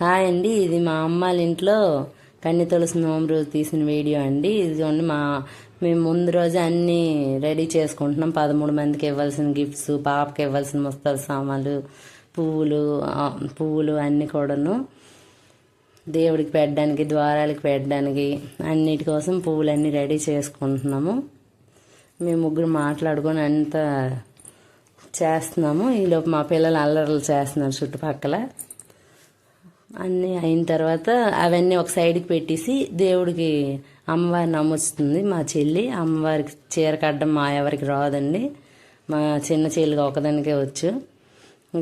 Hi అండి, ఇది మా అమ్మ వాళ్ళ ఇంట్లో కన్ని తులసి నోము రోజు తీసిన వీడియో అండి. ఇదిగోండి మేము ముందు రోజు అన్నీ రెడీ చేసుకుంటున్నాం. 13 మందికి ఇవ్వాల్సిన గిఫ్ట్స్, పాపకి ఇవ్వాల్సిన ముస్తాబు సామాన్లు, పువ్వులు అన్నీ కూడాను దేవుడికి పెట్టడానికి, ద్వారాలకి పెట్టడానికి అన్నిటి కోసం పువ్వులన్నీ రెడీ చేసుకుంటున్నాము. మేము ముగ్గురు మాట్లాడుకొని అంతా చేస్తున్నాము. ఈలోపు మా పిల్లలు అల్లర్లు చేస్తున్నారు చుట్టుపక్కల. అన్నీ అయిన తర్వాత అవన్నీ ఒక సైడ్కి పెట్టేసి దేవుడికి అమ్మవారిని నమ్ముస్తుంది మా చెల్లి. అమ్మవారికి చీర కట్టడం మా ఎవరికి రాదండి, మా చిన్న చెల్లిగా ఒకదానికే వచ్చు.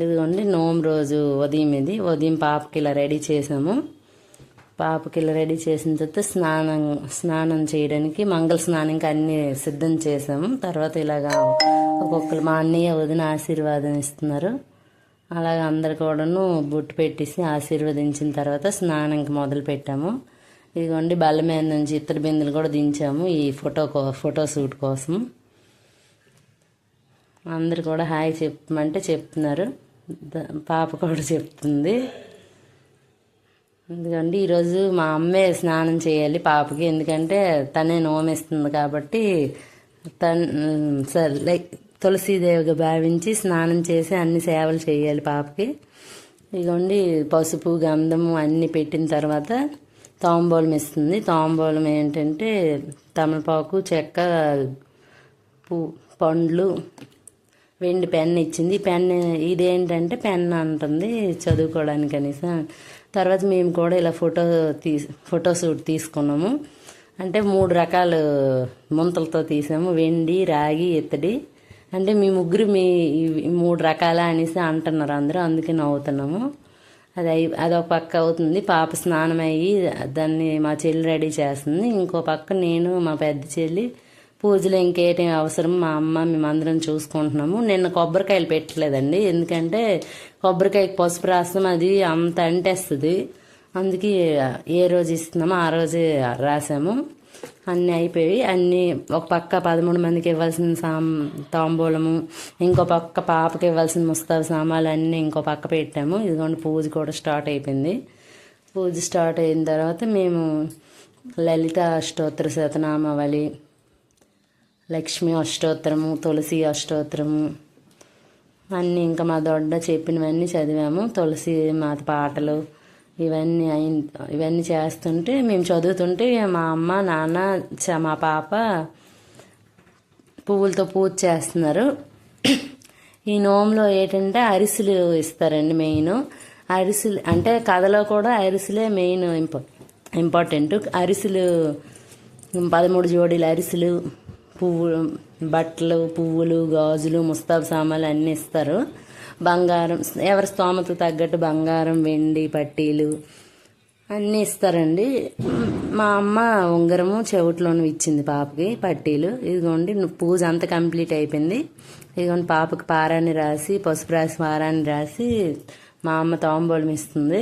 ఇదిగోండి నోము రోజు ఉదయం పాపకి ఇలా రెడీ చేసాము. పాపకి ఇలా రెడీ చేసిన తర్వాత స్నానం చేయడానికి మంగళ స్నానంకి అన్నీ సిద్ధం చేసాము. తర్వాత ఇలాగా ఒక్కొక్కరు మా అన్నయ్య వదిన ఆశీర్వాదం ఇస్తున్నారు. అలాగే అందరు కూడాను బొట్టు పెట్టేసి ఆశీర్వదించిన తర్వాత స్నానంకి మొదలు పెట్టాము. ఇదిగోండి బల్ల మీద నుంచి ఇత్తడి బిందెలు కూడా దించాము ఈ ఫోటో షూట్ కోసం. అందరు కూడా హాయ్ చెప్పమంటే చెప్తున్నారు. పాప కూడా చెప్తుంది. ఎందుకంటే ఈరోజు మా అమ్మే స్నానం చేయాలి పాపకి, ఎందుకంటే తనే నోమేస్తుంది కాబట్టి తులసీదేవిగా భావించి స్నానం చేసి అన్ని సేవలు చేయాలి పాపకి. ఇదిగోండి పసుపు గంధము అన్నీ పెట్టిన తర్వాత తాంబూలం ఇస్తుంది. తాంబూలం ఏంటంటే తమలపాకు, చెక్క, పండ్లు, వెండి పెన్ ఇచ్చింది. ఇదేంటంటే పెన్ అంటుంది చదువుకోవడానికి అనేసి. తర్వాత మేము కూడా ఇలా ఫోటో షూట్ తీసుకున్నాము. అంటే 3 రకాల ముంతలతో తీసాము, వెండి, రాగి, ఇత్తడి. అంటే మీ ముగ్గురు 3 రకాల అనేసి అంటున్నారు అందరూ, అందుకే నవ్వుతున్నాము. అదొక పక్క అవుతుంది. పాప స్నానం అయ్యి దాన్ని మా చెల్లి రెడీ చేస్తుంది. ఇంకో పక్క నేను మా పెద్ద చెల్లి పూజలు ఇంకేటి అవసరం మా అమ్మ మేమందరం చూసుకుంటున్నాము. నిన్న కొబ్బరికాయలు పెట్టలేదండి, ఎందుకంటే కొబ్బరికాయకి పసుపు రాస్తాం, అది అంత అంటేస్తుంది. అందుకే ఏ రోజు ఇస్తున్నామో ఆ రోజే రాసాము. అన్నీ అయిపోయి ఒక పక్క 13 మందికి ఇవ్వాల్సిన తాంబూలము, ఇంకో పక్క పాపకి ఇవ్వాల్సిన ముస్తాబు సామాన్లు అన్నీ ఇంకో పక్క పెట్టాము. ఇదిగోండి పూజ కూడా స్టార్ట్ అయిపోయింది. పూజ స్టార్ట్ అయిన తర్వాత మేము లలిత అష్టోత్తర శతనామావళి, లక్ష్మీ అష్టోత్తరము, తులసి అష్టోత్తరము అన్నీ ఇంకా మా దొడ్డ చెప్పినవన్నీ చదివాము. తులసి మాత పాటలు ఇవన్నీ చేస్తుంటే మేము చదువుతుంటే మా అమ్మ నాన్న మా పాప పువ్వులతో పూజ చేస్తున్నారు. ఈ నోములో ఏంటంటే అరిసెలు ఇస్తారండి. మెయిన్ అరిసెలు అంటే కథలో కూడా అరిసెలే మెయిన్ ఇంపార్టెంట్. అరిసెలు 13 జోడీల అరిసెలు, బట్టలు, పువ్వులు, గాజులు, ముస్తాబు సామాన్లు అన్నీ ఇస్తారు. బంగారం ఎవరి స్తోమత తగ్గట్టు బంగారం, వెండి, పట్టీలు అన్నీ ఇస్తారండి. మా అమ్మ ఉంగరము చెవిట్లోనూ ఇచ్చింది పాపకి, పట్టీలు. ఇదిగోండి పూజ అంతా కంప్లీట్ అయిపోయింది. ఇదిగోండి పాపకి పారాన్ని రాసి, పసుపు రాసి పారాన్ని రాసి మా అమ్మ తాంబూలం ఇస్తుంది.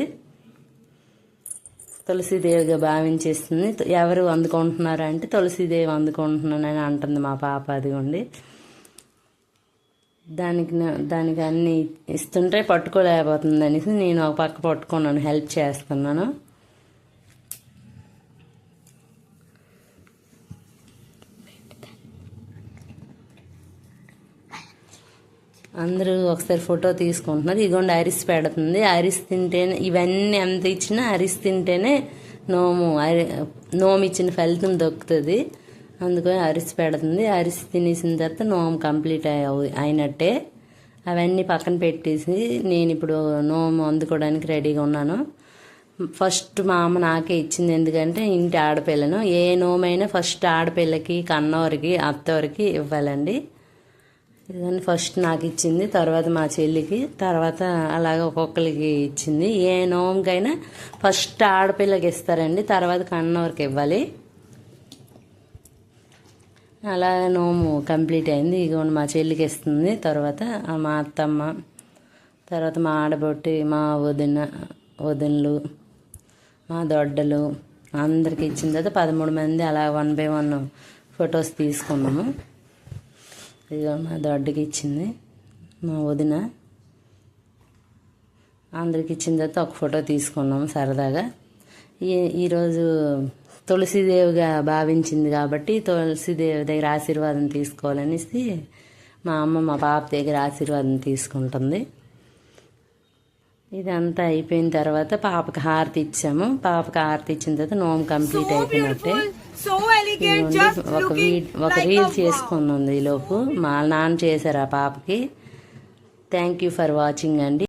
తులసీదేవిగా భావించేస్తుంది. ఎవరు అందుకుంటున్నారు అంటే తులసీదేవి అందుకుంటున్నానని అంటుంది మా పాప. అదిగోండి దానికి అన్నీ ఇస్తుంటే పట్టుకోలేకపోతుంది అనేసి నేను ఒక పక్క పట్టుకున్నాను, హెల్ప్ చేస్తున్నాను. అందరూ ఒకసారి ఫోటో తీసుకుంటున్నారు. ఇదిగోండి అరిసి పెడుతుంది. అరిసి తింటేనే ఇవన్నీ ఎంత ఇచ్చినా అరిసి తింటేనే నోము ఇచ్చిన ఫలితం దొక్కుతుంది. అందుకని అరిసి పెడుతుంది. అరిసి తినేసిన తర్వాత నోము కంప్లీట్ అయినట్టే. అవన్నీ పక్కన పెట్టేసి నేను ఇప్పుడు నోము అందుకోవడానికి రెడీగా ఉన్నాను. ఫస్ట్ మా అమ్మ నాకే ఇచ్చింది, ఎందుకంటే ఇంటి ఆడపిల్లను. ఏ నోమైనా ఫస్ట్ ఆడపిల్లకి, కన్నవారికి, అత్తవారికి ఇవ్వాలండి. ఇదని ఫస్ట్ నాకు ఇచ్చింది, తర్వాత మా చెల్లికి, తర్వాత అలాగే ఒక్కొక్కరికి ఇచ్చింది. ఏ నోముకైనా ఫస్ట్ ఆడపిల్లకి ఇస్తారండి, తర్వాత కన్నవారికి ఇవ్వాలి. అలా నోము కంప్లీట్ అయింది. ఇదిగోండి మా చెల్లికి ఇస్తుంది, తర్వాత మా అత్తమ్మ, తర్వాత మా ఆడబొట్టి, మా వదినలు, మా దొడ్డలు అందరికి ఇచ్చిన తర్వాత 13 మంది అలా 1 by 1 ఫొటోస్ తీసుకున్నాము. ఇదిగో మా దొడ్డకి ఇచ్చింది మా వదిన. అందరికి ఇచ్చిన తర్వాత ఒక ఫోటో తీసుకున్నాము సరదాగా. ఈరోజు తులసీదేవిగా భావించింది కాబట్టి తులసీదేవి దగ్గర ఆశీర్వాదం తీసుకోవాలనేసి మా అమ్మ మా పాప దగ్గర ఆశీర్వాదం తీసుకుంటుంది. ఇదంతా అయిపోయిన తర్వాత పాపకి హారతి ఇచ్చాము. పాపకి హారతి ఇచ్చిన తర్వాత నోము కంప్లీట్ అయిపోయినట్టే. ఒక రీల్ చేసుకున్నది ఈలోపు మా నాన్న చేశారు ఆ పాపకి. థ్యాంక్ యూ ఫర్ వాచింగ్ అండి.